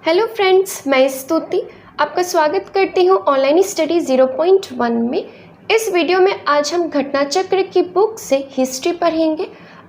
Hello friends, मैं स्तुति आपका स्वागत करती हूँ ऑनलाइन स्टडी 0.1 में। इस वीडियो में आज हम घटना चक्र की बुक से हिस्ट्री पढ़ेंगे।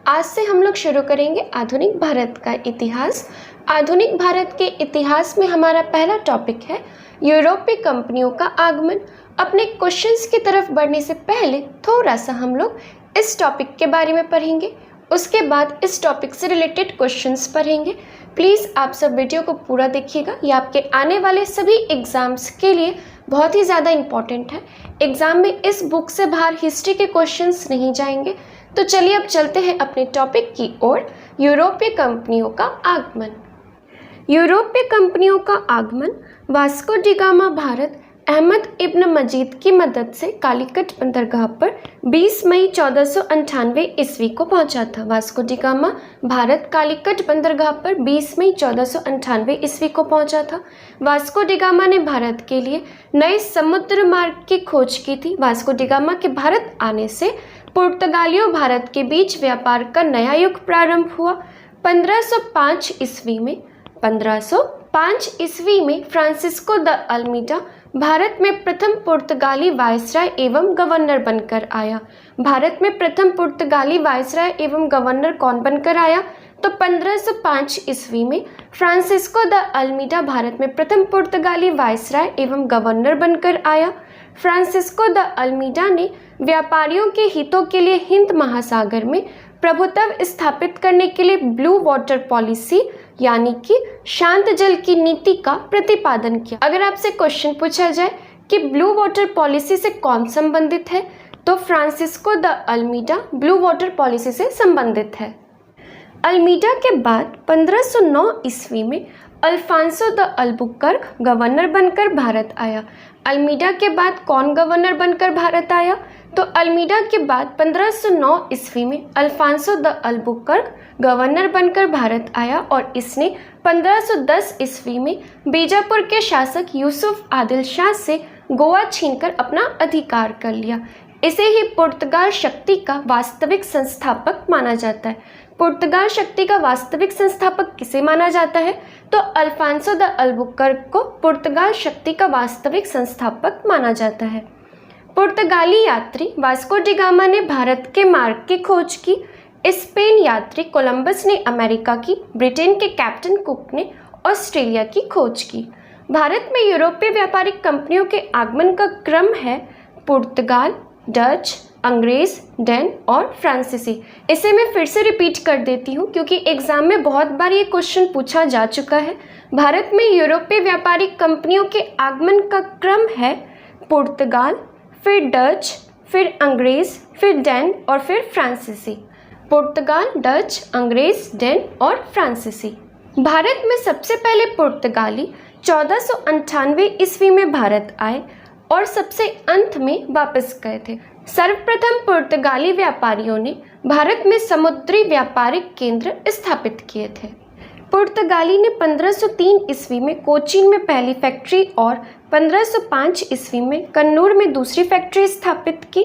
आज से हम लोग शुरू करेंगे आधुनिक भारत का इतिहास। आधुनिक भारत के इतिहास में हमारा पहला टॉपिक है यूरोपीय कंपनियों का आगमन। अपने क्वेश्चंस की तरफ बढ़ने से पहले थोड़ा सा हम लोग इस टॉपिक के बारे में पढ़ेंगे, उसके बाद इस टॉपिक से रिलेटेड क्वेश्चंस पढ़ेंगे। प्लीज़ आप सब वीडियो को पूरा देखिएगा, ये आपके आने वाले सभी एग्ज़ाम्स के लिए बहुत ही ज़्यादा इम्पॉर्टेंट है। एग्ज़ाम में इस बुक से बाहर हिस्ट्री के क्वेश्चंस नहीं जाएंगे। तो चलिए अब चलते हैं अपने टॉपिक की ओर, यूरोपीय कंपनियों का आगमन। यूरोपीय कंपनियों का आगमन Vasco da Gama Bharat Ahmad ibn Majid की मदद से कालीकट बंदरगाह पर 20 मई 1498 ईस्वी को पहुंचा था। Vasco da Gama Bharat Calicut बंदरगाह पर 20 मई 1498 ईस्वी को पहुंचा था। वास्को डी गामा ने भारत के लिए नए समुद्र मार्ग की खोज की थी। वास्को डी गामा के भारत आने से पुर्तगालियों भारत के बीच व्यापार का नया युग प्रारंभ हुआ। 1505 ईस्वी में फ्रांसिस्को द अल्मीडा भारत में प्रथम पुर्तगाली वायसराय एवं गवर्नर बनकर आया। भारत में प्रथम पुर्तगाली वायसराय एवं गवर्नर कौन बनकर आया? तो 1505 ईस्वी में फ्रांसिस्को द अल्मीडा भारत में प्रथम पुर्तगाली वायसराय एवं गवर्नर बनकर आया। फ्रांसिस्को द अल्मीडा ने व्यापारियों के हितों के लिए हिंद महासागर में प्रभुत्व स्थापित करने के लिए ब्लू वाटर पॉलिसी यानी कि शांत जल की नीति का प्रतिपादन किया। अगर आपसे क्वेश्चन पूछा जाए कि ब्लू वाटर पॉलिसी से कौन संबंधित है, तो Francisco de Almeida blue water policy से संबंधित है। अल्मीडा के बाद 1509 ईस्वी में अल्फांसो द अल्बुकर्क गवर्नर बनकर भारत आया। अल्मीडा के बाद कौन गवर्नर बनकर भारत आया? तो अल्मीडा के बाद 1509 ईस्वी में अल्फांसो द अल्बुकर्क गवर्नर बनकर भारत आया और इसने 1510 ईस्वी में बीजापुर के शासक यूसुफ आदिल शाह से गोवा छीनकर अपना अधिकार कर लिया। इसे ही पुर्तगाल शक्ति का वास्तविक संस्थापक माना जाता है। पुर्तगाल शक्ति का वास्तविक संस्थापक किसे माना जाता है? तो अल्फांसो द अल्बुकर्क को पुर्तगाल शक्ति का वास्तविक संस्थापक माना जाता है। पुर्तगाली यात्री वास्को डी गामा ने भारत के मार्ग की खोज की। स्पेन यात्री कोलंबस ने अमेरिका की, ब्रिटेन के कैप्टन कुक ने ऑस्ट्रेलिया की खोज की। भारत में यूरोपीय व्यापारिक कंपनियों के आगमन का क्रम है पुर्तगाल, डच, अंग्रेज, डैन और फ्रांसीसी। इसे मैं फिर से रिपीट कर देती हूँ क्योंकि एग्जाम में बहुत बार ये क्वेश्चन पूछा जा चुका है। भारत में यूरोपीय व्यापारिक कंपनियों के आगमन का क्रम है पुर्तगाल, फिर डच, फिर अंग्रेज, फिर डैन और फिर फ्रांसीसी। पुर्तगाल, डच, अंग्रेज, डैन और फ्रांसीसी। भारत में सबसे पहले पुर्तगाली 1498 ईस्वी में भारत आए और सबसे अंत में वापस गए थे। सर्वप्रथम पुर्तगाली व्यापारियों ने भारत में समुद्री व्यापारिक केंद्र स्थापित किए थे। पुर्तगाली ने 1503 ईस्वी में कोचीन में पहली फैक्ट्री और 1505 ईस्वी में कन्नूर में दूसरी फैक्ट्री स्थापित की।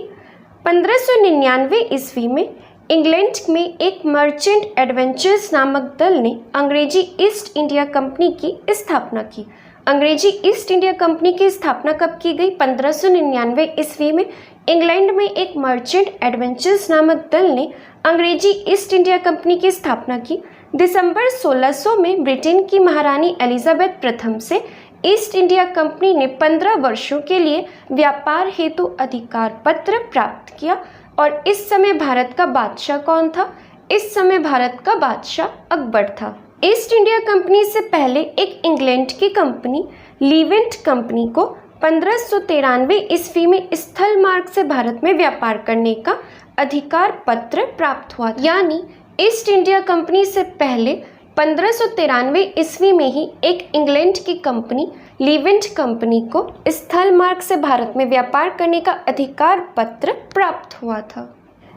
1599 ईस्वी में इंग्लैंड में एक मर्चेंट एडवेंचर्स नामक दल ने अंग्रेजी ईस्ट इंडिया कंपनी की स्थापना की। अंग्रेजी ईस्ट इंडिया कंपनी की स्थापना कब की गई? 1599 ईस्वी में इंग्लैंड में एक मर्चेंट एडवेंचर्स नामक दल ने अंग्रेजी ईस्ट इंडिया कंपनी की स्थापना की। दिसंबर 1600 में ब्रिटेन की महारानी एलिजाबेथ प्रथम से ईस्ट इंडिया कंपनी ने 15 वर्षों के लिए व्यापार हेतु अधिकार पत्र प्राप्त किया। और इस समय भारत का बादशाह कौन था? इस समय भारत का बादशाह अकबर था। ईस्ट इंडिया कंपनी से पहले एक इंग्लैंड की कंपनी लीवेंट कंपनी को 1593 ईस्वी में स्थल मार्ग से भारत में व्यापार करने का अधिकार पत्र प्राप्त हुआ। यानी ईस्ट इंडिया कंपनी से पहले 1593 ईस्वी में ही एक इंग्लैंड की कंपनी लीवेंट कंपनी को स्थल मार्ग से भारत में व्यापार करने का अधिकार पत्र प्राप्त हुआ था।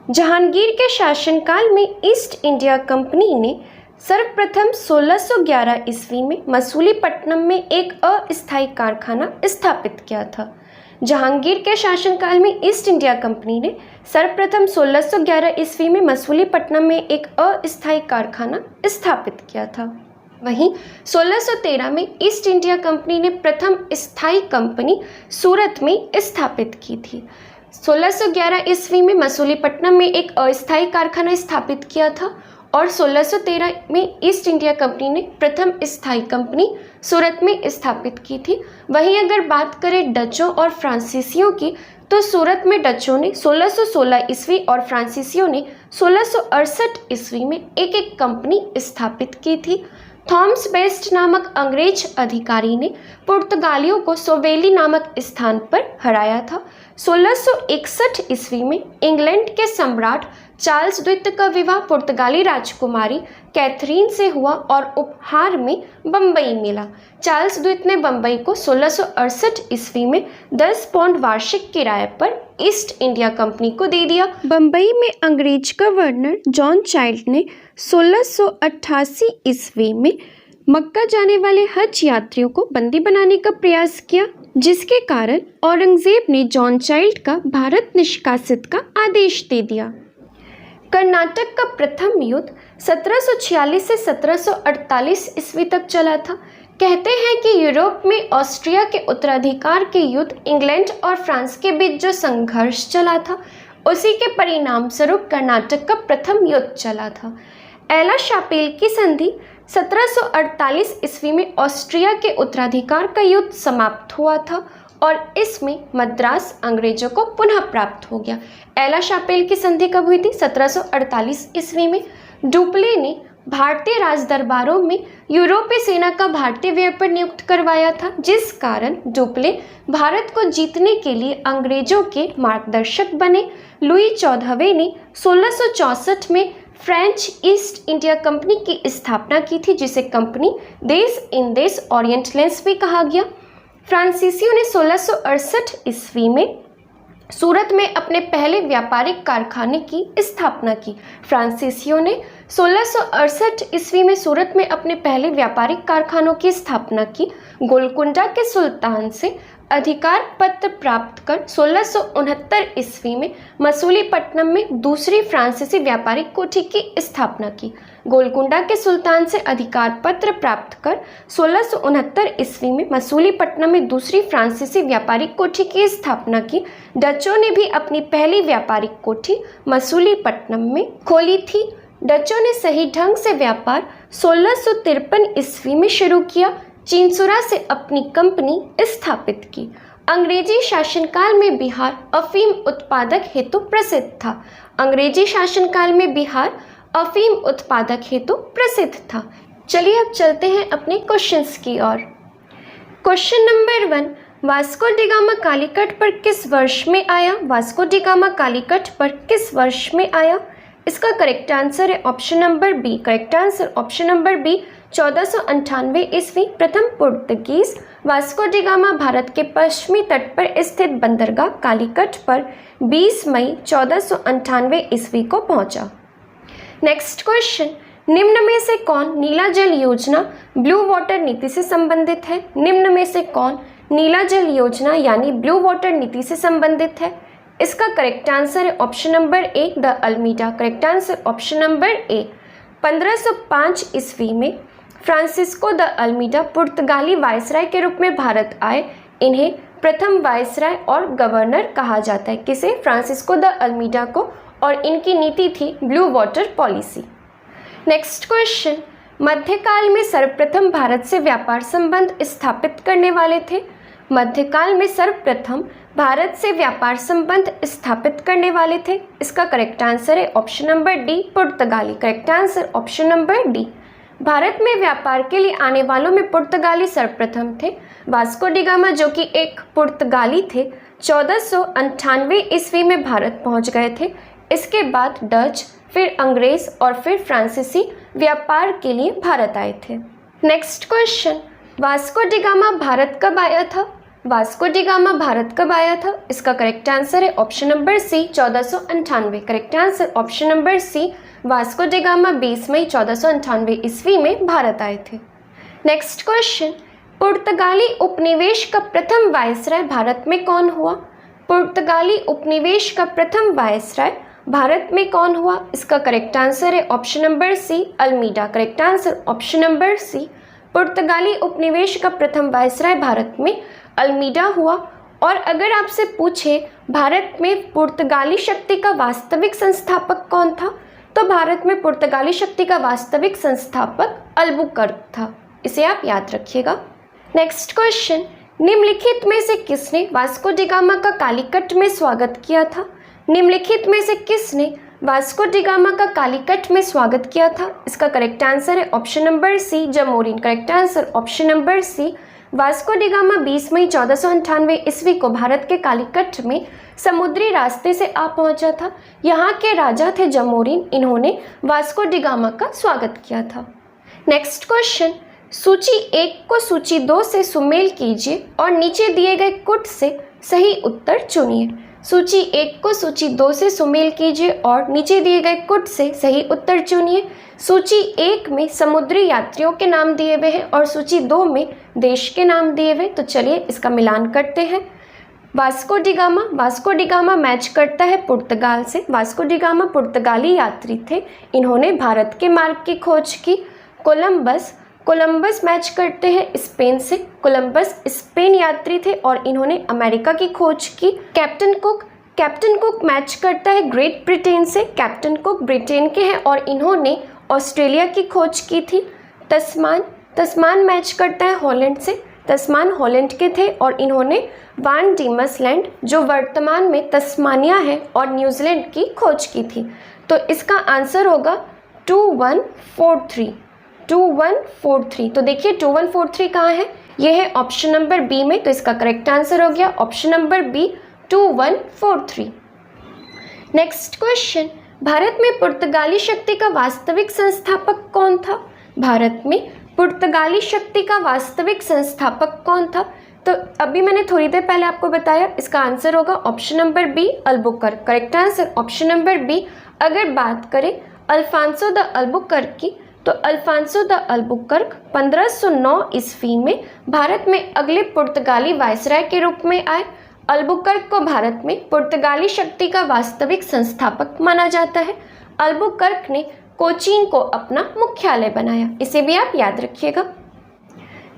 जहांगीर के शासनकाल में ईस्ट इंडिया कंपनी ने सर्वप्रथम 1611 ईस्वी में मसूलीपट्टनम में एक अस्थायी कारखाना स्थापित किया था। जहांगीर के शासनकाल में ईस्ट इंडिया कंपनी ने सर्वप्रथम 1611 ईस्वी में मसूलीपट्टनम में एक अस्थायी कारखाना स्थापित किया था। वहीं 1613 में ईस्ट इंडिया कंपनी ने प्रथम स्थायी कंपनी सूरत में स्थापित की थी। 1611 ईस्वी में मसूलीपट्टनम में एक अस्थायी कारखाना स्थापित किया था और 1613 में ईस्ट इंडिया कंपनी ने प्रथम स्थायी कंपनी सूरत में स्थापित की थी। वहीं अगर बात करें डचों और फ्रांसीसियों की, तो सूरत में डचों ने 1616 ईस्वी और फ्रांसीसियों ने 1668 ईस्वी में एक एक कंपनी स्थापित की थी। थॉमस बेस्ट नामक अंग्रेज अधिकारी ने पुर्तगालियों को सोवेली नामक स्थान पर हराया था। 1661 ईस्वी में इंग्लैंड के सम्राट चार्ल्स द्वितीय का विवाह पुर्तगाली राजकुमारी कैथरीन से हुआ और उपहार में बम्बई मिला। चार्ल्स द्वितीय ने बम्बई को 1668 ईस्वी में 10 पाउंड वार्षिक किराए पर ईस्ट इंडिया कंपनी को दे दिया। बम्बई में अंग्रेज गवर्नर जॉन चाइल्ड ने 1688 ईस्वी में मक्का जाने वाले हज यात्रियों को बंदी बनाने का प्रयास किया, जिसके कारण औरंगजेब ने जॉन चाइल्ड का भारत निष्कासित का आदेश दे दिया। कर्नाटक का प्रथम युद्ध 1746 से 1748 ईस्वी तक चला था। कहते हैं कि यूरोप में ऑस्ट्रिया के उत्तराधिकार के युद्ध इंग्लैंड और फ्रांस के बीच जो संघर्ष चला था, उसी के परिणाम स्वरूप कर्नाटक का प्रथम युद्ध चला था। एला शापेल की संधि 1748 ईस्वी में ऑस्ट्रिया के उत्तराधिकार का युद्ध समाप्त हुआ था और इसमें मद्रास अंग्रेजों को पुनः प्राप्त हो गया। एला शापेल की संधि कब हुई थी? 1748 ईस्वी में। डुप्ले ने भारतीय राजदरबारों में यूरोपीय सेना का भारतीय व्यय पर नियुक्त करवाया था, जिस कारण डुप्ले भारत को जीतने के लिए अंग्रेजों के मार्गदर्शक बने। लुई 14वें ने 1664 में फ्रेंच ईस्ट इंडिया कंपनी की स्थापना की थी, जिसे कंपनी देश इन देश ओरिएंटलेंस भी कहा गया। फ्रांसीसियों ने 1668 ईस्वी में सूरत में अपने पहले व्यापारिक कारखाने की स्थापना की। फ्रांसीसियों ने 1668 ईस्वी में सूरत में अपने पहले व्यापारिक कारखानों की स्थापना की। गोलकुंडा के सुल्तान से अधिकार पत्र प्राप्त कर 1669 ईस्वी में मसूलीपट्टनम में दूसरी फ्रांसीसी व्यापारिक कोठी की स्थापना की। गोलकुंडा के सुल्तान से अधिकार पत्र प्राप्त कर 1669 ईस्वी में मसूलीपट्टनम में दूसरी फ्रांसीसी व्यापारिक कोठी की स्थापना की। डचों ने भी अपनी पहली व्यापारिक कोठी मसूलीपट्टनम में खोली थी। डचों ने सही ढंग से व्यापार 1653 ईस्वी में शुरू किया। चिंसुरा से अपनी कंपनी स्थापित की। अंग्रेजी शासनकाल में बिहार अफीम उत्पादक हेतु प्रसिद्ध था। अंग्रेजी शासनकाल में बिहार अफीम उत्पादक हेतु प्रसिद्ध था। चलिए अब चलते हैं अपने क्वेश्चंस की ओर। Question number 1, Vasco da Gama Calicut पर किस वर्ष में आया? वास्को डी गामा कालीकट पर किस वर्ष में आया? इसका करेक्ट आंसर है option number B. Correct answer option number B 1498 ईस्वी। प्रथम पुर्तगीज वास्को डी गामा भारत के पश्चिमी तट पर स्थित बंदरगाह कालीकट पर 20 मई 1498 ईस्वी को पहुंचा। नेक्स्ट क्वेश्चन, निम्न में से कौन नीला जल योजना ब्लू वाटर नीति से संबंधित है? निम्न में से कौन नीला जल योजना यानी ब्लू वाटर नीति से संबंधित है? इसका करेक्ट आंसर है ऑप्शन नंबर ए, de Almeida. Correct answer option number ए। 1505 ईस्वी में फ्रांसिस्को द अल्मीडा पुर्तगाली वायसराय के रूप में भारत आए। इन्हें प्रथम वायसराय और गवर्नर कहा जाता है। किसे? फ्रांसिस्को द अल्मीडा को। और इनकी नीति थी blue water policy. Next question, मध्यकाल में सर्वप्रथम भारत से व्यापार संबंध स्थापित करने वाले थे? मध्यकाल में सर्वप्रथम भारत से व्यापार संबंध स्थापित करने वाले थे। इसका करेक्ट आंसर है ऑप्शन नंबर डी, पुर्तगाली। Correct answer option number D. Bharat में व्यापार के लिए आने वालों में पुर्तगाली सर्वप्रथम थे। वास्को डी गामा जो कि एक पुर्तगाली थे, 1498 ईस्वी में भारत पहुंच गए थे। इसके बाद डच, फिर अंग्रेज और फिर फ्रांसीसी व्यापार के लिए भारत आए थे। Next question, Vasco da Gama Bharat कब आया था? वास्को डी गामा भारत कब आया था? इसका करेक्ट आंसर है option number C, 1498। Correct answer option number C, Vasco da Gama 20 मई 1498 ईस्वी में भारत आए थे। नेक्स्ट क्वेश्चन, पुर्तगाली उपनिवेश का प्रथम वायसराय भारत में कौन हुआ? पुर्तगाली उपनिवेश का प्रथम वायसराय भारत में कौन हुआ? इसका करेक्ट आंसर है option number C, Almeida. Correct answer option number C, पुर्तगाली उपनिवेश का प्रथम वायसराय भारत में अल्मीडा हुआ। और अगर आपसे पूछे भारत में पुर्तगाली शक्ति का वास्तविक संस्थापक कौन था, तो भारत में पुर्तगाली शक्ति का वास्तविक संस्थापक अल्बुकर्क था। इसे आप याद रखिएगा। नेक्स्ट क्वेश्चन, निम्नलिखित में से किसने वास्को डी गामा का कालीकट में स्वागत किया था? निम्नलिखित में से किसने वास्को डी गामा का कालीकट में स्वागत किया था? इसका करेक्ट आंसर है option number C, Zamorin. Correct answer option number C. Vasco da Gama 20 मई 1498 ईस्वी को भारत के कालीकट में समुद्री रास्ते से आ पहुंचा था। यहाँ के राजा थे जमोरिन। इन्होंने वास्को डी गामा का स्वागत किया था। नेक्स्ट क्वेश्चन, सूची 1 को सूची 2 से सुमेल कीजिए और नीचे दिए गए कुट से सही उत्तर चुनिए। सूची 1 को सूची 2 से सुमेल कीजिए और नीचे दिए गए कुट से सही उत्तर चुनिए। सूची 1 में समुद्री यात्रियों के नाम दिए हुए हैं और सूची 2 में देश के नाम दिए हुए। तो चलिए इसका मिलान करते हैं। वास्को डी गामा मैच करता है पुर्तगाल से। वास्को डी गामा पुर्तगाली यात्री थे। इन्होंने भारत के मार्ग की खोज की। कोलंबस मैच करते हैं स्पेन से। कोलंबस स्पेन यात्री थे और इन्होंने अमेरिका की खोज की। कैप्टन कुक मैच करता है ग्रेट ब्रिटेन से। कैप्टन कुक ब्रिटेन के हैं और इन्होंने ऑस्ट्रेलिया की खोज की थी। तस्मान मैच करता है हॉलैंड से। तस्मान हॉलैंड के थे और इन्होंने वान डीमस लैंड, जो वर्तमान में तस्मानिया है, और न्यूजीलैंड की खोज की थी। तो इसका आंसर होगा 2143। तो देखिए 2143 कहाँ है? ये है ऑप्शन नंबर बी में। तो इसका करेक्ट आंसर हो गया option number B, 2143। Next question, Bharat में पुर्तगाली शक्ति का वास्तविक संस्थापक कौन था? भारत में पुर्तगाली शक्ति का वास्तविक संस्थापक कौन था? तो अभी मैंने थोड़ी देर पहले आपको बताया, इसका आंसर होगा option number B, Albuquerque. Correct answer option number B. अगर बात करें अल्फांसो द अल्बुकर्क की, तो अल्फांसो द अल्बुकर्क 1509 ईस्वी में भारत में अगले पुर्तगाली वायसराय के रूप में आए। अल्बुकर्क को भारत में पुर्तगाली शक्ति का वास्तविक संस्थापक माना जाता है। अल्बुकर्क ने कोचीन को अपना मुख्यालय बनाया। इसे भी आप याद रखिएगा।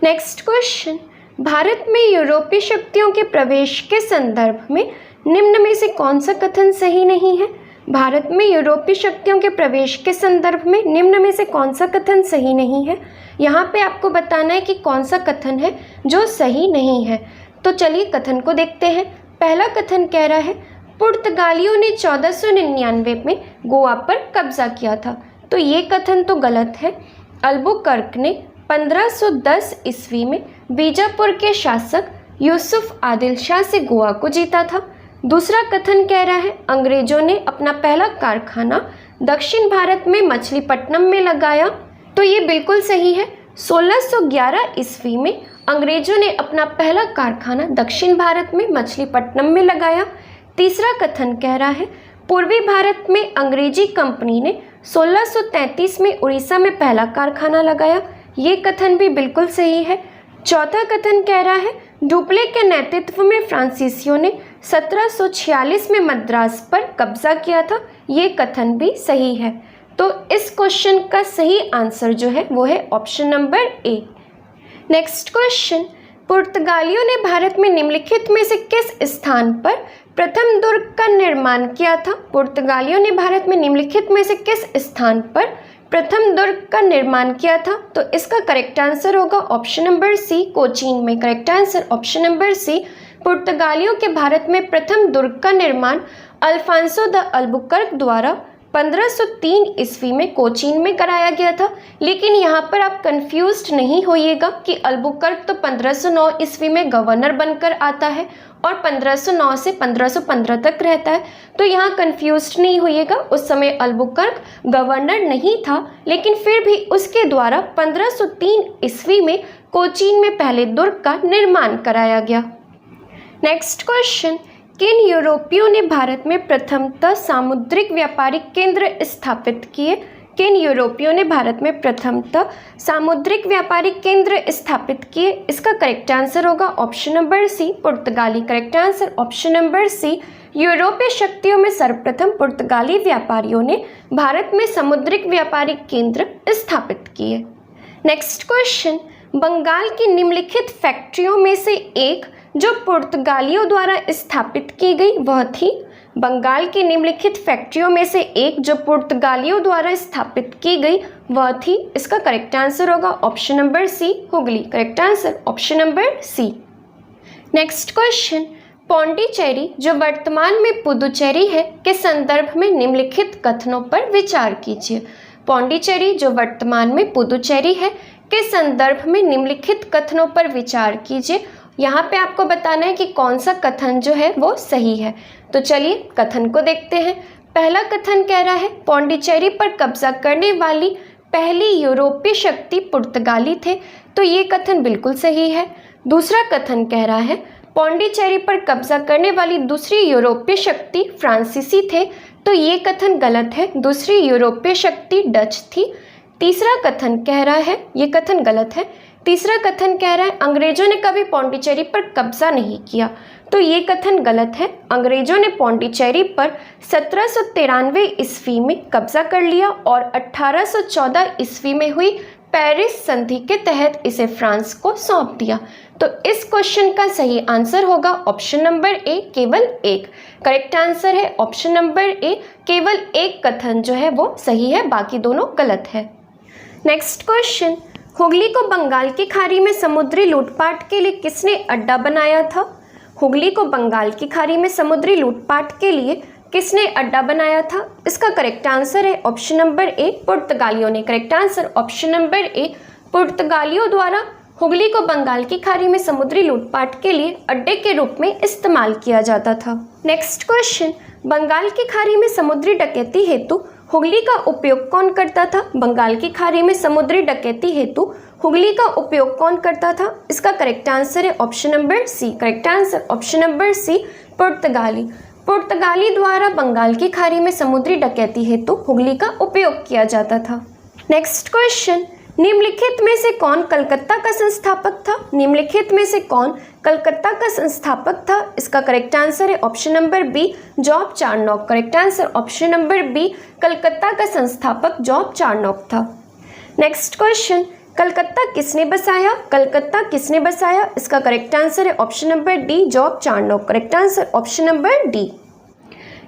नेक्स्ट क्वेश्चन, भारत में यूरोपीय शक्तियों के प्रवेश के संदर्भ में निम्न में से कौन सा कथन सही नहीं है? भारत में यूरोपीय शक्तियों के प्रवेश के संदर्भ में निम्न में से कौन सा कथन सही नहीं है? यहाँ पे आपको बताना है कि कौन सा कथन है जो सही नहीं है। तो चलिए कथन को देखते हैं। पहला कथन कह रहा है पुर्तगालियों ने 1499 में गोवा पर कब्जा किया था। तो ये कथन तो गलत है। अल्बुकर्क ने 1510 ईस्वी में बीजापुर के शासक यूसुफ आदिल शाह से गोवा को जीता था। दूसरा कथन कह रहा है अंग्रेजों ने अपना पहला कारखाना दक्षिण भारत में मछलीपट्टनम में लगाया। तो ये बिल्कुल सही है। 1611 ईस्वी में अंग्रेजों ने अपना पहला कारखाना दक्षिण भारत में मछलीपट्टनम में लगाया। तीसरा कथन कह रहा है पूर्वी भारत में अंग्रेजी कंपनी ने 1633 में उड़ीसा में पहला कारखाना लगाया। ये कथन भी बिल्कुल सही है। चौथा कथन कह रहा है डुप्ले के नेतृत्व में फ्रांसीसियों ने 1746 में मद्रास पर कब्जा किया था। ये कथन भी सही है। तो इस क्वेश्चन का सही आंसर जो है वो है ऑप्शन नंबर ए। नेक्स्ट क्वेश्चन, पुर्तगालियों ने भारत में निम्नलिखित में से किस स्थान पर प्रथम दुर्ग का निर्माण किया था? पुर्तगालियों ने भारत में निम्नलिखित में से किस स्थान पर प्रथम दुर्ग का निर्माण किया था? तो इसका करेक्ट आंसर होगा ऑप्शन नंबर सी, कोचीन में। Correct answer option number C. पुर्तगालियों के भारत में प्रथम दुर्ग का निर्माण अल्फांसो द अल्बुकर्क द्वारा 1503 ईस्वी में कोचीन में कराया गया था। लेकिन यहाँ पर आप कंफ्यूज्ड नहीं होइएगा कि अल्बुकर्क तो 1509 ईस्वी में गवर्नर बनकर आता है और 1509 से 1515 तक रहता है। तो यहाँ कंफ्यूज्ड नहीं होइएगा। उस समय अल्बुकर्क गवर्नर नहीं था, लेकिन फिर भी उसके द्वारा 1503 ईस्वी में कोचीन में पहले दुर्ग का निर्माण कराया गया। नेक्स्ट क्वेश्चन, किन यूरोपियों ने भारत में प्रथमतः सामुद्रिक व्यापारिक केंद्र स्थापित किए? किन यूरोपियों ने भारत में प्रथमतः सामुद्रिक व्यापारिक केंद्र स्थापित किए? इसका करेक्ट आंसर होगा ऑप्शन नंबर सी, पुर्तगाली। Correct answer option number C. यूरोपीय शक्तियों में सर्वप्रथम पुर्तगाली व्यापारियों ने भारत में सामुद्रिक व्यापारिक केंद्र स्थापित किए। नेक्स्ट क्वेश्चन, बंगाल की निम्नलिखित फैक्ट्रियों में से एक जो पुर्तगालियों द्वारा स्थापित की गई वह थी। बंगाल की निम्नलिखित फैक्ट्रियों में से एक जो पुर्तगालियों द्वारा स्थापित की गई वह थी। इसका करेक्ट आंसर होगा option number C, Hooghly. Correct answer option number C. Next question, Pondicherry जो वर्तमान में पुदुचेरी है के संदर्भ में निम्नलिखित कथनों पर विचार कीजिए। पौंडीचेरी जो वर्तमान में पुदुचेरी है के संदर्भ में निम्नलिखित कथनों पर विचार कीजिए। यहाँ पे आपको बताना है कि कौन सा कथन जो है वो सही है। तो चलिए कथन को देखते हैं। पहला कथन कह रहा है पौंडीचेरी पर कब्जा करने वाली पहली यूरोपीय शक्ति पुर्तगाली थे, तो ये कथन बिल्कुल सही है। दूसरा कथन कह रहा है पौंडीचेरी पर कब्जा करने वाली दूसरी यूरोपीय शक्ति फ्रांसीसी थे, तो ये कथन गलत है। दूसरी यूरोपीय शक्ति डच थी। तीसरा कथन कह रहा है, ये कथन गलत है। तीसरा कथन कह रहा है अंग्रेजों ने कभी पौंडीचेरी पर कब्जा नहीं किया, तो ये कथन गलत है। अंग्रेजों ने पौंडीचेरी पर 1793 ईस्वी में कब्जा कर लिया और 1814 ईस्वी में हुई पेरिस संधि के तहत इसे फ्रांस को सौंप दिया। तो इस क्वेश्चन का सही आंसर होगा ऑप्शन नंबर ए, केवल एक। करेक्ट आंसर है ऑप्शन नंबर ए, केवल एक कथन जो है वो सही है, बाकी दोनों गलत है। नेक्स्ट क्वेश्चन, हुगली को बंगाल की खाड़ी में समुद्री लूटपाट के लिए किसने अड्डा बनाया था? हुगली को बंगाल की खाड़ी में समुद्री लूटपाट के लिए किसने अड्डा बनाया था? इसका करेक्ट आंसर है ऑप्शन नंबर ए, पुर्तगालियों ने। करेक्ट आंसर ऑप्शन नंबर ए, पुर्तगालियों द्वारा हुगली को बंगाल की खाड़ी में समुद्री लूटपाट के लिए अड्डे के रूप में इस्तेमाल किया जाता था। नेक्स्ट क्वेश्चन, बंगाल की खाड़ी में समुद्री डकैती हेतु हुगली का उपयोग कौन करता था? बंगाल की खाड़ी में समुद्री डकैती हेतु हुगली का उपयोग कौन करता था? इसका करेक्ट आंसर है option number C. Correct answer option number C, पुर्तगाली। पुर्तगाली द्वारा बंगाल की खाड़ी में समुद्री डकैती हेतु हुगली का उपयोग किया जाता था। नेक्स्ट क्वेश्चन, निम्नलिखित में से कौन कलकत्ता का संस्थापक था? निम्नलिखित में से कौन कलकत्ता का संस्थापक था? इसका करेक्ट आंसर है option number B, Job Charnock. Correct answer option number B, Calcutta का संस्थापक जॉब चार्नोक था। नेक्स्ट क्वेश्चन, कलकत्ता किसने बसाया? कलकत्ता किसने बसाया? इसका करेक्ट आंसर है option number D, Job Charnock. Correct answer option number D.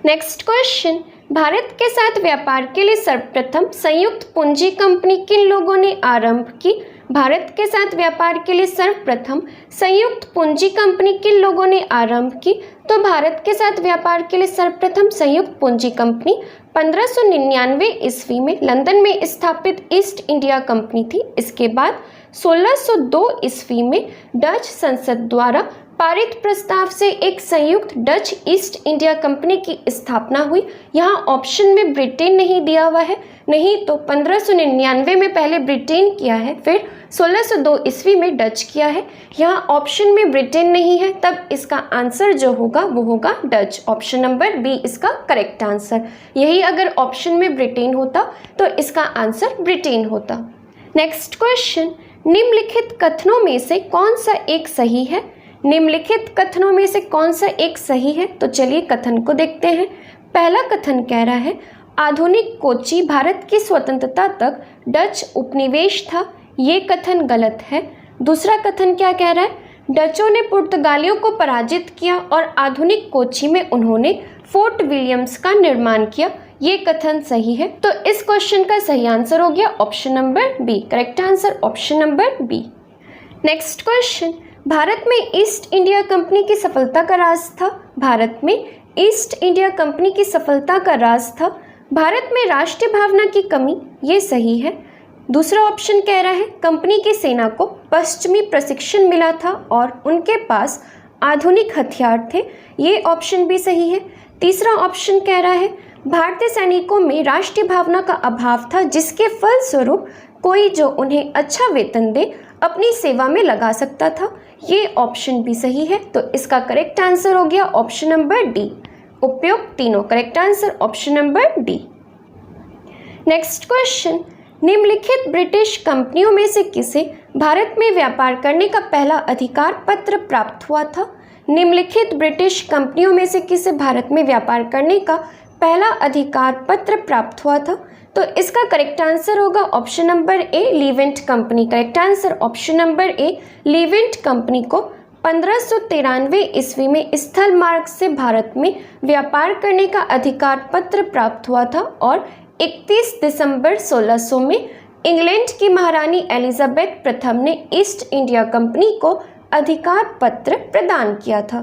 Next question, Bharat के साथ व्यापार के लिए सर्वप्रथम संयुक्त पूंजी कंपनी किन लोगों ने आरंभ की? भारत के साथ व्यापार के लिए सर्वप्रथम संयुक्त पूंजी कंपनी किन लोगों ने आरंभ की? तो भारत के साथ व्यापार के लिए सर्वप्रथम संयुक्त पूंजी कंपनी 1599 ईस्वी में लंदन में स्थापित ईस्ट इंडिया कंपनी थी। इसके बाद 1602 ईस्वी में डच संसद द्वारा पारित प्रस्ताव से एक संयुक्त डच ईस्ट इंडिया कंपनी की स्थापना हुई। यहाँ ऑप्शन में ब्रिटेन नहीं दिया हुआ है, नहीं तो 1599 में पहले ब्रिटेन किया है, फिर 1602 ईस्वी में डच किया है। यहाँ ऑप्शन में ब्रिटेन नहीं है, तब इसका आंसर जो होगा वो होगा डच। ऑप्शन नंबर बी इसका करेक्ट आंसर। यही अगर ऑप्शन में ब्रिटेन होता तो इसका आंसर ब्रिटेन होता। नेक्स्ट क्वेश्चन, निम्नलिखित कथनों में से कौन सा एक सही है? निम्नलिखित कथनों में से कौन सा एक सही है? तो चलिए कथन को देखते हैं। पहला कथन कह रहा है आधुनिक कोची भारत की स्वतंत्रता तक डच उपनिवेश था, ये कथन गलत है। दूसरा कथन क्या कह रहा है? डचों ने पुर्तगालियों को पराजित किया और आधुनिक कोची में उन्होंने फोर्ट विलियम्स का निर्माण किया, ये कथन सही है। तो इस क्वेश्चन का सही आंसर हो गया option number B. Correct answer option number B. Next question, Bharat में ईस्ट इंडिया कंपनी की सफलता का राज था? भारत में ईस्ट इंडिया कंपनी की सफलता का राज था भारत में राष्ट्रीय भावना की कमी, ये सही है। दूसरा ऑप्शन कह रहा है कंपनी की सेना को पश्चिमी प्रशिक्षण मिला था और उनके पास आधुनिक हथियार थे, ये ऑप्शन भी सही है। तीसरा ऑप्शन कह रहा है भारतीय सैनिकों में राष्ट्रीय भावना का अभाव था, जिसके फलस्वरूप कोई जो उन्हें अच्छा वेतन दे अपनी सेवा में लगा सकता था, ये ऑप्शन भी सही है। तो इसका करेक्ट आंसर हो गया ऑप्शन नंबर डी, उपयुक्त तीनों। Correct answer option number D. Next question, निम्नलिखित ब्रिटिश कंपनियों में से किसे भारत में व्यापार करने का पहला अधिकार पत्र प्राप्त हुआ था? निम्नलिखित ब्रिटिश कंपनियों में से किसे भारत में व्यापार करने का पहला अधिकार पत्र प्राप्त हुआ था? तो इसका करेक्ट आंसर होगा option number A, Levant company. Correct answer option number A, Levant company को 1593 ईस्वी में स्थल मार्ग से भारत में व्यापार करने का अधिकार पत्र प्राप्त हुआ था और 31 दिसंबर 1600 में इंग्लैंड की महारानी एलिजाबेथ प्रथम ने ईस्ट इंडिया कंपनी को अधिकार पत्र प्रदान किया था।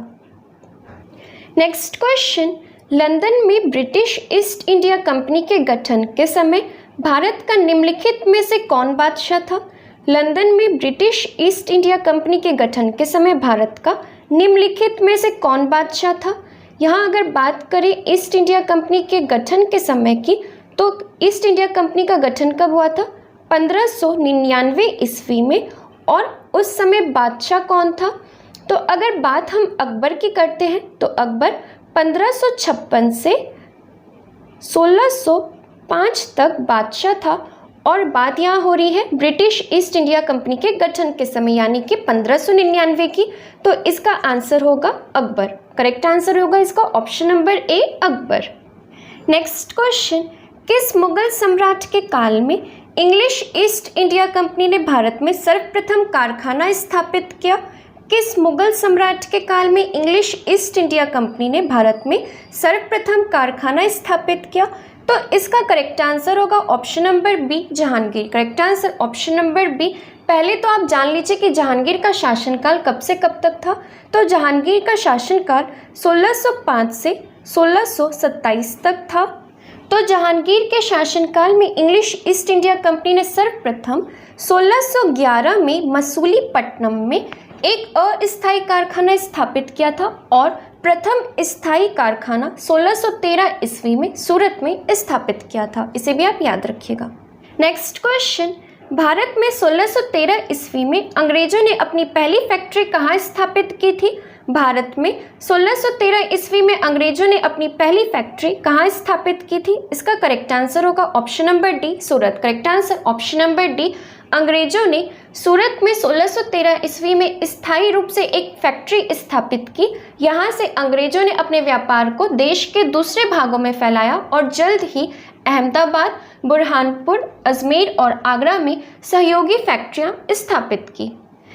नेक्स्ट क्वेश्चन, लंदन में ब्रिटिश ईस्ट इंडिया कंपनी के गठन के समय भारत का निम्नलिखित में से कौन बादशाह था? लंदन में ब्रिटिश ईस्ट इंडिया कंपनी के गठन के समय भारत का निम्नलिखित में से कौन बादशाह था? यहाँ अगर बात करें ईस्ट इंडिया कंपनी के गठन के समय की, तो ईस्ट इंडिया कंपनी का गठन कब हुआ था? 1599 ईस्वी में। और उस समय बादशाह कौन था? तो अगर बात हम अकबर की करते हैं तो अकबर 1556 से 1605 तक बादशाह था और बात यहाँ हो रही है ब्रिटिश ईस्ट इंडिया कंपनी के गठन के समय यानी कि 1599 की। तो इसका आंसर होगा अकबर। करेक्ट आंसर होगा इसका ऑप्शन नंबर ए, अकबर। नेक्स्ट क्वेश्चन, किस मुगल सम्राट के काल में इंग्लिश ईस्ट इंडिया कंपनी ने भारत में सर्वप्रथम कारखाना स्थापित किया? किस मुगल सम्राट के काल में इंग्लिश ईस्ट इंडिया कंपनी ने भारत में सर्वप्रथम कारखाना स्थापित किया? तो इसका करेक्ट आंसर होगा option number B, Jahangir. Correct answer option number B. पहले तो आप जान लीजिए कि जहांगीर का शासनकाल कब से कब तक था। तो जहांगीर का शासनकाल 1605 से 1627 तक था। तो जहांगीर के शासनकाल में इंग्लिश ईस्ट इंडिया कंपनी ने सर्वप्रथम 1611 में मसूलीपट्टनम में एक अस्थायी कारखाना स्थापित किया था और प्रथम स्थायी कारखाना 1613 ईस्वी में सूरत में स्थापित किया था। इसे भी आप याद रखिएगा। नेक्स्ट क्वेश्चन, भारत में 1613 ईस्वी में अंग्रेजों ने अपनी पहली फैक्ट्री कहाँ स्थापित की थी? भारत में 1613 ईस्वी में अंग्रेजों ने अपनी पहली फैक्ट्री कहाँ स्थापित की थी? इसका करेक्ट आंसर होगा option number D, Surat. Correct answer option number D. अंग्रेजों ने सूरत में 1613 ईस्वी में स्थायी रूप से एक फैक्ट्री स्थापित की। यहाँ से अंग्रेजों ने अपने व्यापार को देश के दूसरे भागों में फैलाया और जल्द ही अहमदाबाद, बुरहानपुर, अजमेर और आगरा में सहयोगी फैक्ट्रियाँ स्थापित की।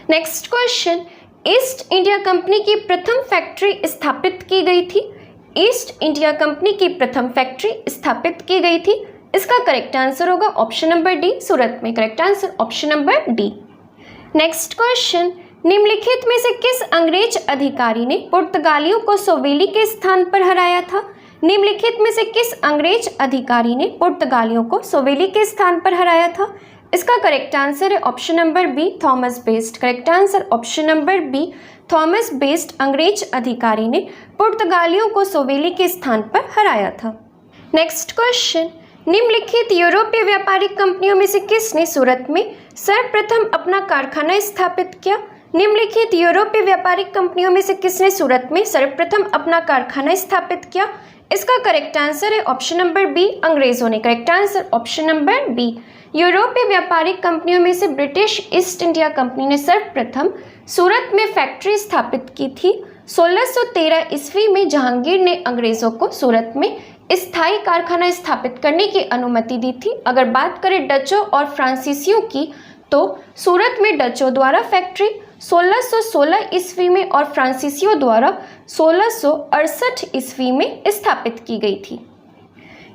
Next question, East India company की प्रथम फैक्ट्री स्थापित की गई थी? ईस्ट इंडिया कंपनी की प्रथम फैक्ट्री स्थापित की गई थी। इसका करेक्ट आंसर होगा ऑप्शन नंबर डी, सूरत में। Correct answer option number D. Next question, निम्नलिखित में से किस अंग्रेज अधिकारी ने पुर्तगालियों को सोवेली के स्थान पर हराया था? निम्नलिखित में से किस अंग्रेज अधिकारी ने पुर्तगालियों को सोवेली के स्थान पर हराया था? इसका करेक्ट आंसर है option number B, Thomas Best. Correct answer option number B, Thomas Best अंग्रेज अधिकारी ने पुर्तगालियों को सोवेली के स्थान पर हराया था। नेक्स्ट क्वेश्चन, निम्नलिखित यूरोपीय व्यापारिक कंपनियों में से किसने सूरत में सर्वप्रथम अपना कारखाना स्थापित किया? निम्नलिखित यूरोपीय व्यापारिक कंपनियों में से किसने सूरत में सर्वप्रथम अपना कारखाना स्थापित किया? इसका करेक्ट आंसर है ऑप्शन नंबर बी, अंग्रेजों ने। Correct answer option number B. यूरोपीय व्यापारिक कंपनियों में से ब्रिटिश ईस्ट इंडिया कंपनी ने सर्वप्रथम सूरत में फैक्ट्री स्थापित की थी। 1613 ईस्वी में जहांगीर ने अंग्रेजों को सूरत में स्थायी कारखाना स्थापित करने की अनुमति दी थी। अगर बात करें डचों और फ्रांसीसियों की, तो सूरत में डचों द्वारा फैक्ट्री 1616 ईस्वी में और फ्रांसीसियों द्वारा 1668 ईस्वी में स्थापित की गई थी।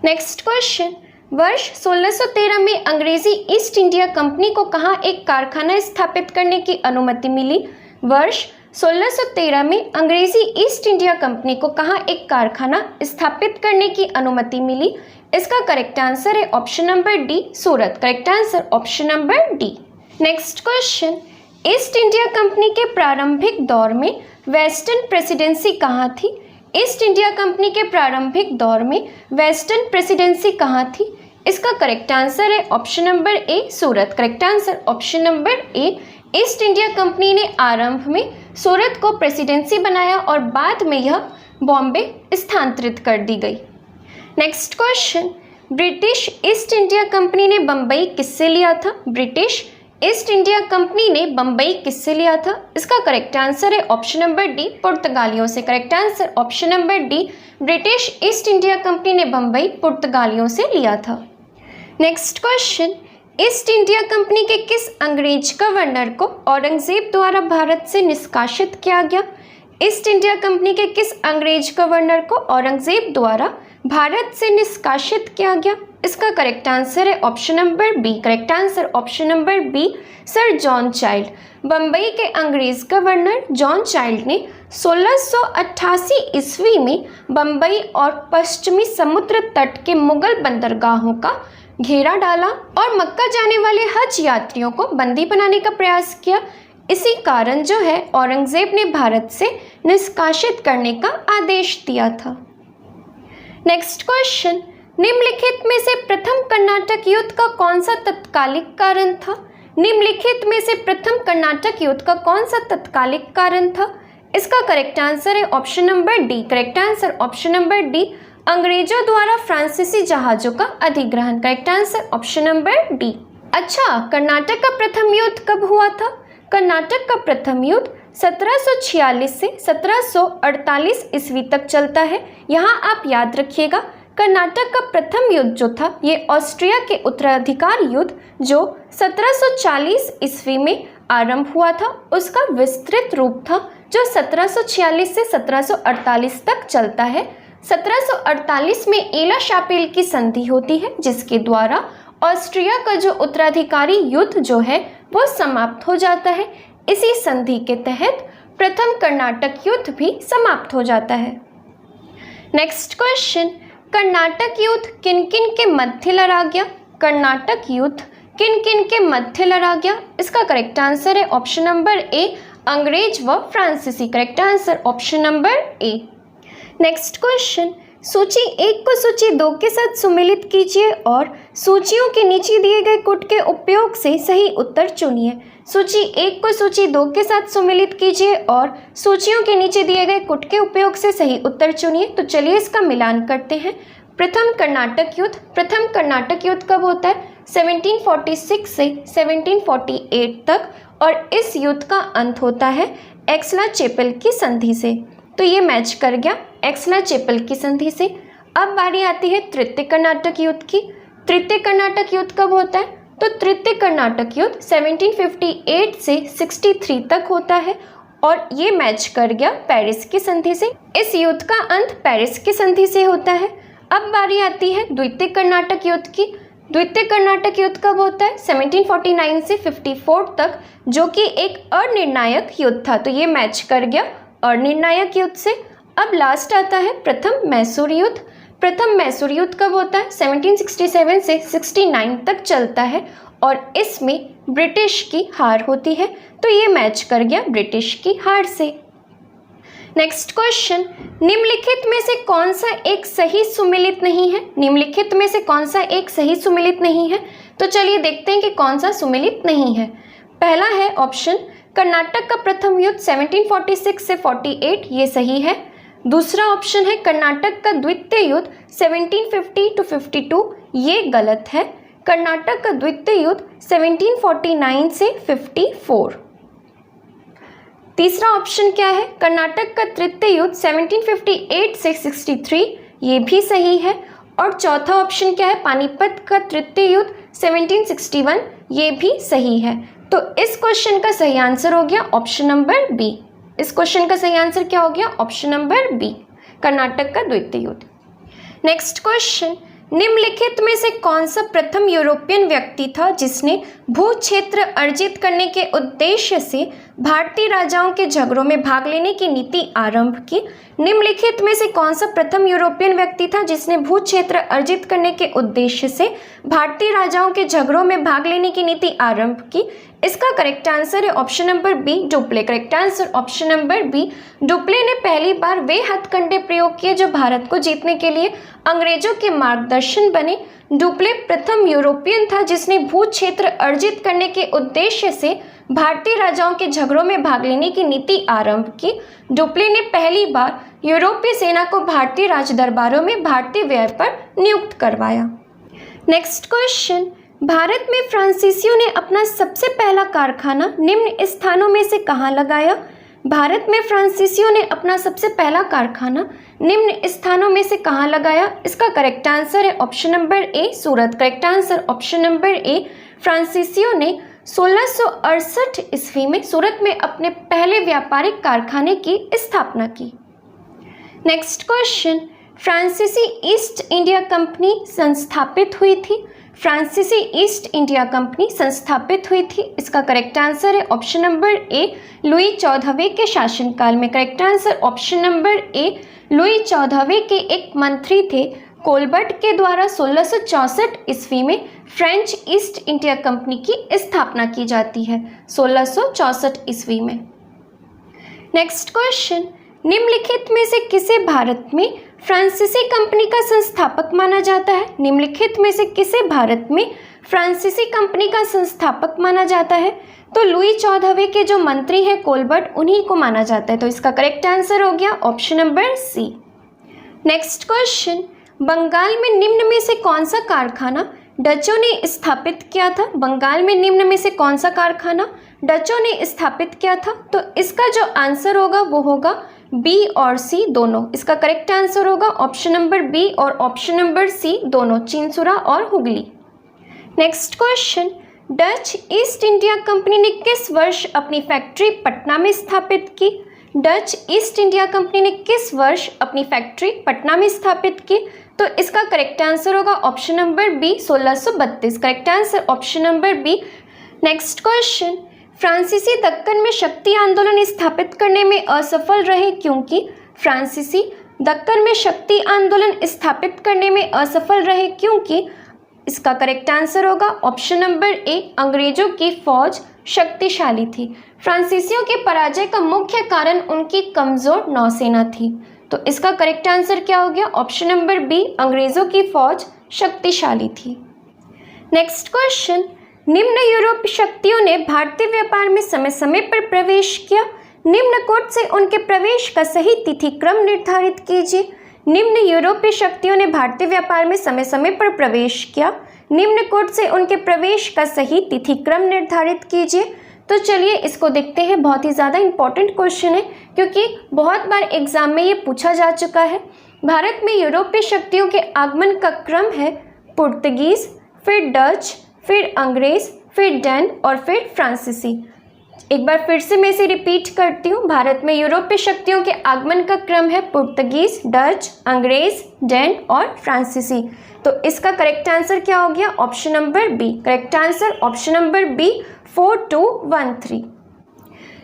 नेक्स्ट क्वेश्चन, वर्ष 1613 में अंग्रेजी ईस्ट इंडिया कंपनी को कहाँ एक कारखाना स्थापित करने की अनुमति मिली? वर्ष 1613 में अंग्रेजी ईस्ट इंडिया कंपनी को कहाँ एक कारखाना स्थापित करने की अनुमति मिली? इसका करेक्ट आंसर है option number D, Surat. Correct answer option number D. Next question, East India company के प्रारंभिक दौर में वेस्टर्न प्रेसिडेंसी कहाँ थी? ईस्ट इंडिया कंपनी के प्रारंभिक दौर में वेस्टर्न प्रेसिडेंसी कहाँ थी? इसका करेक्ट आंसर है option number A, Surat. Correct answer option number A. East India company ने आरंभ में सूरत को प्रेसिडेंसी बनाया और बाद में यह बॉम्बे स्थानांतरित कर दी गई। Next question, British east India company ने बम्बई किससे लिया था? ब्रिटिश ईस्ट इंडिया कंपनी ने बम्बई किससे लिया था? इसका करेक्ट आंसर है ऑप्शन नंबर डी, पुर्तगालियों से। Correct answer option number D, British east India company ने बम्बई पुर्तगालियों से लिया था। Next question, East India company के किस अंग्रेज गवर्नर को औरंगजेब द्वारा भारत से निष्कासित किया गया? ईस्ट इंडिया कंपनी के किस अंग्रेज गवर्नर को औरंगजेब द्वारा भारत से निष्कासित किया गया? इसका करेक्ट आंसर है option number B. Correct answer option number B, sir John Child. Bombay के अंग्रेज गवर्नर जॉन चाइल्ड ने 1688 ईस्वी में बम्बई और पश्चिमी समुद्र तट के मुगल बंदरगाहों का घेरा डाला और मक्का जाने वाले हज यात्रियों को बंदी बनाने का प्रयास किया। इसी कारण जो है औरंगजेब ने भारत से निष्कासित करने का आदेश दिया था। नेक्स्ट क्वेश्चन, निम्नलिखित में से प्रथम कर्नाटक युद्ध का कौन सा तत्कालिक कारण था? निम्नलिखित में से प्रथम कर्नाटक युद्ध का कौन सा तत्कालिक कारण था? इसका करेक्ट आंसर है option number D. Correct answer option number D, अंग्रेजों द्वारा फ्रांसीसी जहाजों का अधिग्रहण। Correct answer option number D. अच्छा, कर्नाटक का प्रथम युद्ध कब हुआ था? कर्नाटक का प्रथम युद्ध 1746 से 1748 ईस्वी तक चलता है। यहाँ आप याद रखिएगा, कर्नाटक का प्रथम युद्ध जो था ये ऑस्ट्रिया के उत्तराधिकार युद्ध जो 1740 ईस्वी में आरंभ हुआ था, उसका विस्तृत रूप था जो 1746 से 1748 तक चलता है। 1748 में एला शापेल की संधि होती है जिसके द्वारा ऑस्ट्रिया का जो उत्तराधिकारी युद्ध जो है वो समाप्त हो जाता है। इसी संधि के तहत प्रथम कर्नाटक युद्ध भी समाप्त हो जाता है। नेक्स्ट क्वेश्चन, कर्नाटक युद्ध किन किन के मध्य लड़ा गया? कर्नाटक युद्ध किन किन के मध्य लड़ा गया? इसका करेक्ट आंसर है ऑप्शन नंबर ए, अंग्रेज व फ्रांसीसी। करेक्ट आंसर ऑप्शन नंबर ए। नेक्स्ट क्वेश्चन, सूची 1 को सूची 2 के साथ सुमेलित कीजिए और सूचियों के नीचे दिए गए कुट के उपयोग से सही उत्तर चुनिए। सूची 1 को सूची 2 के साथ सुमेलित कीजिए और सूचियों के नीचे दिए गए कुट के उपयोग से सही उत्तर चुनिए। तो चलिए इसका मिलान करते हैं। प्रथम कर्नाटक युद्ध, प्रथम कर्नाटक युद्ध कब होता है? 1746 से 1748 तक, और इस युद्ध का अंत होता है एक्सला-चैपल की संधि से। तो ये मैच कर गया एक्सला-चैपल की संधि से। अब बारी आती है तृतीय कर्नाटक युद्ध की। तृतीय कर्नाटक युद्ध कब होता है? तो तृतीय कर्नाटक युद्ध 1758 से 63 तक होता है और ये मैच कर गया पेरिस की संधि से। इस युद्ध का अंत पेरिस की संधि से होता है। अब बारी आती है द्वितीय कर्नाटक युद्ध की। द्वितीय कर्नाटक युद्ध कब होता है? 1749 से 54 तक, जो कि एक अनिर्णायक युद्ध था। तो ये मैच कर गया अनिर्णायक युद्ध से। अब लास्ट आता है प्रथम मैसूर युद्ध। प्रथम मैसूर युद्ध कब होता है? 1767 से 69 तक चलता है और इसमें ब्रिटिश की हार होती है। तो ये मैच कर गया ब्रिटिश की हार से। नेक्स्ट क्वेश्चन, निम्नलिखित में से कौन सा एक सही सुमेलित नहीं है? निम्नलिखित में से कौन सा एक सही सुमेलित नहीं है? तो चलिए देखते हैं कि कौन सा सुमेलित नहीं है। पहला है ऑप्शन कर्नाटक का प्रथम युद्ध 1746 से 48, ये सही है। दूसरा ऑप्शन है कर्नाटक का द्वितीय युद्ध 1750 to 52, ये गलत है। कर्नाटक का द्वितीय युद्ध 1749 से 54। तीसरा ऑप्शन क्या है? कर्नाटक का तृतीय युद्ध 1758 से 63, ये भी सही है। और चौथा ऑप्शन क्या है? पानीपत का तृतीय युद्ध 1761, ये भी सही है। तो इस क्वेश्चन का सही आंसर हो गया ऑप्शन नंबर बी। इस क्वेश्चन का सही आंसर क्या हो गया? ऑप्शन नंबर बी, कर्नाटक का द्वितीय युद्ध। नेक्स्ट क्वेश्चन, निम्नलिखित में से कौन सा प्रथम यूरोपियन व्यक्ति था जिसने भू क्षेत्र अर्जित करने के उद्देश्य से भारतीय राजाओं के झगड़ों में भाग लेने की नीति आरंभ की? निम्नलिखित में से कौन सा प्रथम यूरोपियन व्यक्ति था जिसने भू क्षेत्र अर्जित करने के उद्देश्य से भारतीय राजाओं के झगड़ों में भाग लेने की नीति आरंभ की? इसका करेक्ट आंसर है option number B, Dupleix. Correct answer option number B, Dupleix ने पहली बार वे हथकंडे प्रयोग किए जो भारत को जीतने के लिए अंग्रेजों के मार्गदर्शन बने। डुप्ले प्रथम यूरोपियन था जिसने भू क्षेत्र अर्जित करने के उद्देश्य से भारतीय राजाओं के झगड़ों में भाग लेने की नीति आरंभ की। डुप्ले ने पहली बार यूरोपीय सेना को भारतीय राजदरबारों में भारतीय व्यय पर नियुक्त करवाया। नेक्स्ट क्वेश्चन, भारत में फ्रांसीसियों ने अपना सबसे पहला कारखाना निम्न स्थानों में से कहाँ लगाया? भारत में फ्रांसीसियों ने अपना सबसे पहला कारखाना निम्न स्थानों में से कहाँ लगाया? इसका करेक्ट आंसर है option number A, Surat. Correct answer option number A. फ्रांसीसियों ने 1668 ईस्वी में सूरत में अपने पहले व्यापारिक कारखाने की स्थापना की। नेक्स्ट क्वेश्चन, फ्रांसीसी ईस्ट इंडिया कंपनी संस्थापित हुई थी? फ्रांसीसी ईस्ट इंडिया कंपनी संस्थापित हुई थी, इसका करेक्ट आंसर है ऑप्शन नंबर ए, लुई 14वें के शासनकाल में। Correct answer option number A, Louis 14वें के एक मंत्री थे कोलबर्ट के द्वारा 1664 ईस्वी में फ्रेंच ईस्ट इंडिया कंपनी की स्थापना की जाती है, 1664 ईस्वी में। नेक्स्ट क्वेश्चन, निम्नलिखित में से किसे भारत में फ्रांसीसी कंपनी का संस्थापक माना जाता है? निम्नलिखित में से किसे भारत में फ्रांसीसी कंपनी का संस्थापक माना जाता है? तो लुई 14वें के जो मंत्री हैं कोलबर्ट, उन्हीं को माना जाता है, तो इसका करेक्ट आंसर हो गया option number C. Next question, Bengal में निम्न में से कौन सा कारखाना डचों ने स्थापित किया था? बंगाल में निम्न में से कौन सा कारखाना डचों ने स्थापित किया था? तो इसका जो आंसर होगा वो होगा बी और सी दोनों। इसका करेक्ट आंसर होगा ऑप्शन नंबर बी और ऑप्शन नंबर सी दोनों, चिंसुरा और Hooghly. Next question, Dutch east India company ने किस वर्ष अपनी फैक्ट्री पटना में स्थापित की? डच ईस्ट इंडिया कंपनी ने किस वर्ष अपनी फैक्ट्री पटना में स्थापित की? तो इसका करेक्ट आंसर होगा option number B, 1632। Correct answer option number B. Next question, फ्रांसीसी दक्कन में शक्ति आंदोलन स्थापित करने में असफल रहे क्योंकि? फ्रांसीसी दक्कन में शक्ति आंदोलन स्थापित करने में असफल रहे क्योंकि? इसका करेक्ट आंसर होगा ऑप्शन नंबर ए, अंग्रेजों की फौज शक्तिशाली थी। फ्रांसीसियों के पराजय का मुख्य कारण उनकी कमजोर नौसेना थी, तो इसका करेक्ट आंसर क्या हो गया? ऑप्शन नंबर बी, अंग्रेजों की फौज शक्तिशाली थी। नेक्स्ट क्वेश्चन, निम्न यूरोपीय शक्तियों ने भारतीय व्यापार में समय समय पर प्रवेश किया, निम्न कोड से उनके प्रवेश का सही तिथि क्रम निर्धारित कीजिए। निम्न यूरोपीय शक्तियों ने भारतीय व्यापार में समय समय पर प्रवेश किया, निम्न कोड से उनके प्रवेश का सही तिथि क्रम निर्धारित कीजिए। तो चलिए इसको देखते हैं, बहुत ही ज़्यादा इंपॉर्टेंट क्वेश्चन है क्योंकि बहुत बार एग्जाम में ये पूछा जा चुका है। भारत में यूरोपीय शक्तियों के आगमन का क्रम है पुर्तगीज, फिर डच, फिर अंग्रेज, फिर डैन और फिर फ्रांसीसी। एक बार फिर से मैं इसे रिपीट करती हूँ, भारत में यूरोपीय शक्तियों के आगमन का क्रम है पुर्तगीज, डच, अंग्रेज, डैन और फ्रांसीसी। तो इसका करेक्ट आंसर क्या हो गया? Option number B. Correct answer option number B, 4213।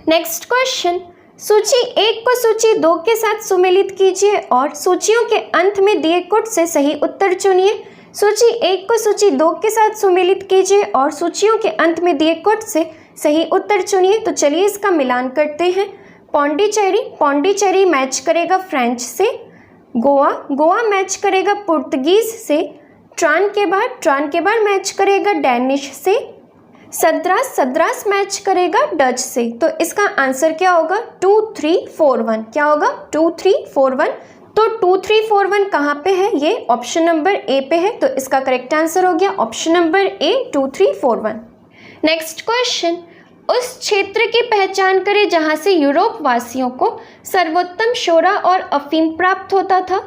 Next question, सूची 1 को सूची 2 के साथ सुमेलित कीजिए और सूचियों के अंत में दिए कोड से सही उत्तर चुनिए। सूची 1 को सूची 2 के साथ सुमेलित कीजिए और सूचियों के अंत में दिए कोड से सही उत्तर चुनिए। तो चलिए इसका मिलान करते हैं। पौंडीचेरी मैच करेगा फ्रेंच से, गोवा मैच करेगा पुर्तगीज से, ट्रान के बाद मैच करेगा डैनिश से, सद्रास मैच करेगा डच से। तो इसका आंसर क्या होगा? 2341। क्या होगा? 2341। तो 2341 कहाँ पे है? ये ऑप्शन नंबर ए पे है, तो इसका करेक्ट आंसर हो गया ऑप्शन नंबर ए, 2341। नेक्स्ट क्वेश्चन, उस क्षेत्र की पहचान करें जहां से यूरोप वासियों को सर्वोत्तम शोरा और अफीम प्राप्त होता था।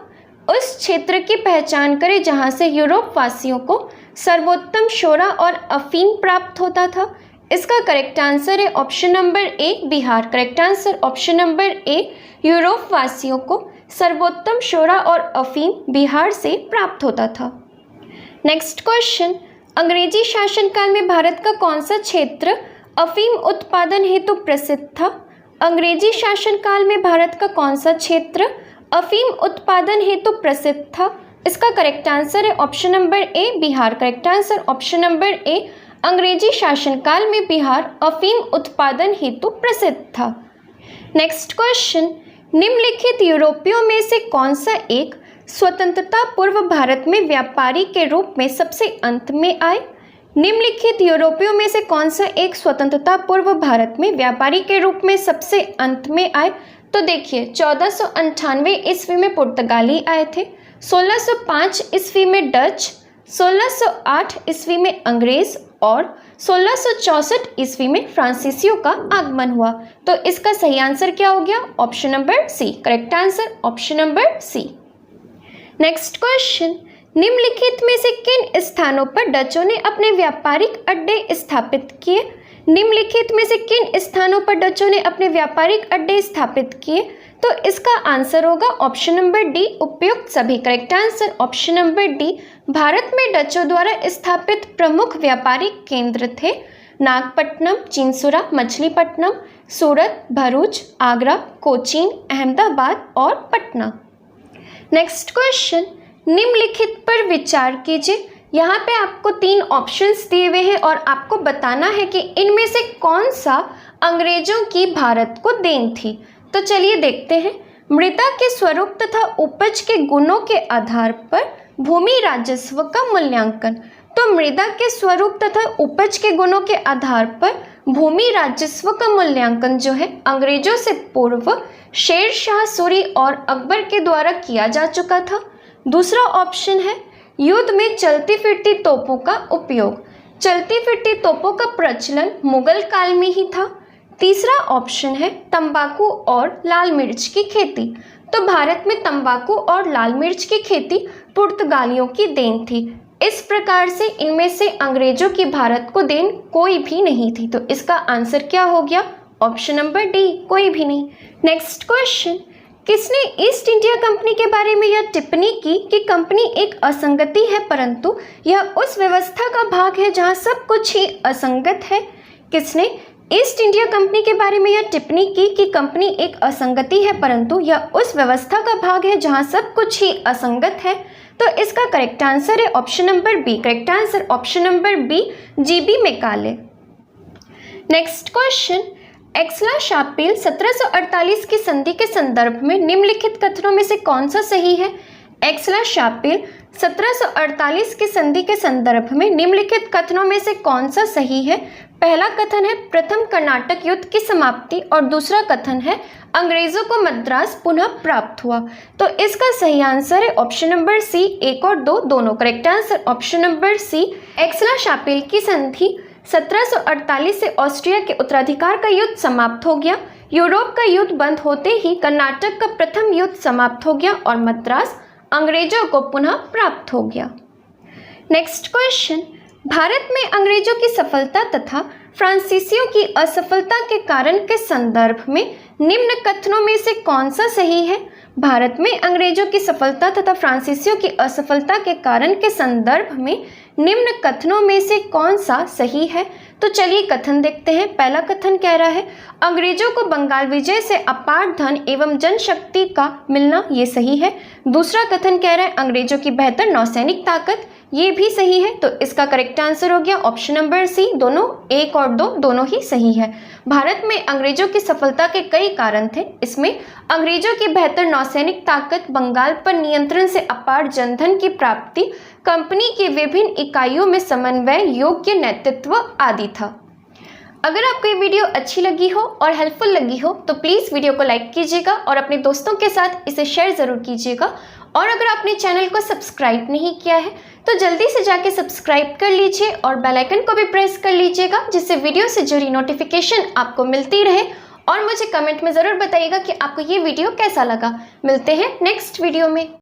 उस क्षेत्र की पहचान करें जहां से यूरोप वासियों को सर्वोत्तम शोरा और अफीम प्राप्त होता था। इसका करेक्ट आंसर है ऑप्शन नंबर ए, Bihar. Correct answer option number ए, यूरोप वासियों को सर्वोत्तम शोरा और अफीम बिहार से प्राप्त होता था। नेक्स्ट क्वेश्चन, अंग्रेजी शासनकाल में भारत का कौन सा क्षेत्र अफीम उत्पादन हेतु प्रसिद्ध था? अंग्रेजी शासनकाल में भारत का कौन सा क्षेत्र अफीम उत्पादन हेतु प्रसिद्ध था? इसका करेक्ट आंसर है ऑप्शन नंबर ए, Bihar. Correct answer option number ए, अंग्रेजी शासनकाल में बिहार अफीम उत्पादन हेतु प्रसिद्ध था। नेक्स्ट क्वेश्चन, निम्नलिखित यूरोपियों में से कौन सा एक स्वतंत्रता पूर्व भारत में व्यापारी के रूप में सबसे अंत में आए? निम्नलिखित यूरोपियों में से कौन सा एक स्वतंत्रता पूर्व भारत में व्यापारी के रूप में सबसे अंत में आए? तो देखिए 1498 ईस्वी में पुर्तगाली आए थे, 1605 ईस्वी में डच, 1608 ईस्वी में अंग्रेज और 1664 ईस्वी में फ्रांसीसियों का आगमन हुआ। तो इसका सही आंसर क्या हो गया? Option number C. Correct answer option number C. Next question, निम्नलिखित में से किन स्थानों पर डचों ने अपने व्यापारिक अड्डे स्थापित किए? निम्नलिखित में से किन स्थानों पर डचों ने अपने व्यापारिक अड्डे स्थापित किए? तो इसका आंसर होगा ऑप्शन नंबर डी, उपयुक्त सभी। Correct answer option number D. Bharat में डचों द्वारा स्थापित प्रमुख व्यापारिक केंद्र थे नागपट्टनम, चिंसुरा, मछलीपट्टनम, सूरत, भरूच, आगरा, कोचीन, अहमदाबाद और पटना। नेक्स्ट क्वेश्चन, निम्नलिखित पर विचार कीजिए। यहाँ पे आपको 3 ऑप्शंस दिए हुए हैं और आपको बताना है कि इनमें से कौन सा अंग्रेजों की भारत को देन थी। तो चलिए देखते हैं। मृदा के स्वरूप तथा उपज के गुणों के आधार पर भूमि राजस्व का मूल्यांकन। तो मृदा के स्वरूप तथा उपज के गुणों के आधार पर भूमि राजस्व का मूल्यांकन जो है अंग्रेजों से पूर्व शेरशाह सूरी और अकबर के द्वारा किया जा चुका था। दूसरा ऑप्शन है युद्ध में चलती फिरती तोपों का उपयोग। चलती फिरती तोपों का प्रचलन मुगल काल में ही था। तीसरा ऑप्शन है तंबाकू और लाल मिर्च की खेती। तो भारत में तंबाकू और लाल मिर्च की खेती पुर्तगालियों की देन थी। इस प्रकार से इनमें से अंग्रेजों की भारत को देन कोई भी नहीं थी। तो इसका आंसर क्या हो गया? ऑप्शन नंबर डी, कोई भी नहीं। नेक्स्ट क्वेश्चन, किसने ईस्ट इंडिया कंपनी के बारे में यह टिप्पणी की कि कंपनी एक असंगति है परंतु यह उस व्यवस्था का भाग है जहां सब कुछ ही असंगत है? किसने ईस्ट इंडिया कंपनी के बारे में यह टिप्पणी की कि कंपनी एक असंगति है परंतु यह उस व्यवस्था का भाग है जहां सब कुछ ही असंगत है? तो इसका करेक्ट आंसर है option number B. Correct answer option number B, GB Macaulay. Next question, Aix la Chapelle 1748 की संधि के संदर्भ में निम्नलिखित कथनों में से कौन सा सही है? एक्सला-शापिल 1748 की संधि के संदर्भ में निम्नलिखित कथनों में से कौन सा सही है? पहला कथन है प्रथम कर्नाटक युद्ध की समाप्ति और दूसरा कथन है अंग्रेजों को मद्रास पुनः प्राप्त हुआ। तो इसका सही आंसर है ऑप्शन नंबर सी, 1 और 2 दोनों। Correct answer option number C. Aix la Chapelle की संधि 1748 से ऑस्ट्रिया के उत्तराधिकार का युद्ध समाप्त हो गया। यूरोप का युद्ध बंद होते ही कर्नाटक का प्रथम युद्ध समाप्त हो गया और मद्रास अंग्रेजों को पुनः प्राप्त हो गया। नेक्स्ट क्वेश्चन, भारत में अंग्रेजों की सफलता तथा फ्रांसीसियों की असफलता के कारण के संदर्भ में निम्न कथनों में से कौन सा सही है? भारत में अंग्रेजों की सफलता तथा फ्रांसीसियों की असफलता के कारण के संदर्भ में निम्न कथनों में से कौन सा सही है? तो चलिए कथन देखते हैं। पहला कथन कह रहा है अंग्रेजों को बंगाल विजय से अपार धन एवं जनशक्ति का मिलना, ये सही है। दूसरा कथन कह रहा है अंग्रेजों की बेहतर नौसैनिक ताकत, ये भी सही है। तो इसका करेक्ट आंसर हो गया ऑप्शन नंबर सी, दोनों 1 और 2 दोनों ही सही है। भारत में अंग्रेजों की सफलता के कई कारण थे। इसमें अंग्रेजों की बेहतर नौसैनिक ताकत, बंगाल पर नियंत्रण से अपार जनधन की प्राप्ति, कंपनी की विभिन्न इकाइयों में समन्वय, योग्य नेतृत्व आदि था। अगर आपको ये वीडियो अच्छी लगी हो और हेल्पफुल लगी हो तो प्लीज़ वीडियो को लाइक कीजिएगा और अपने दोस्तों के साथ इसे शेयर ज़रूर कीजिएगा। और अगर आपने चैनल को सब्सक्राइब नहीं किया है तो जल्दी से जाके सब्सक्राइब कर लीजिए और बेल आइकन को भी प्रेस कर लीजिएगा, जिससे वीडियो से जुड़ी नोटिफिकेशन आपको मिलती रहे। और मुझे कमेंट में ज़रूर बताइएगा कि आपको ये वीडियो कैसा लगा। मिलते हैं नेक्स्ट वीडियो में।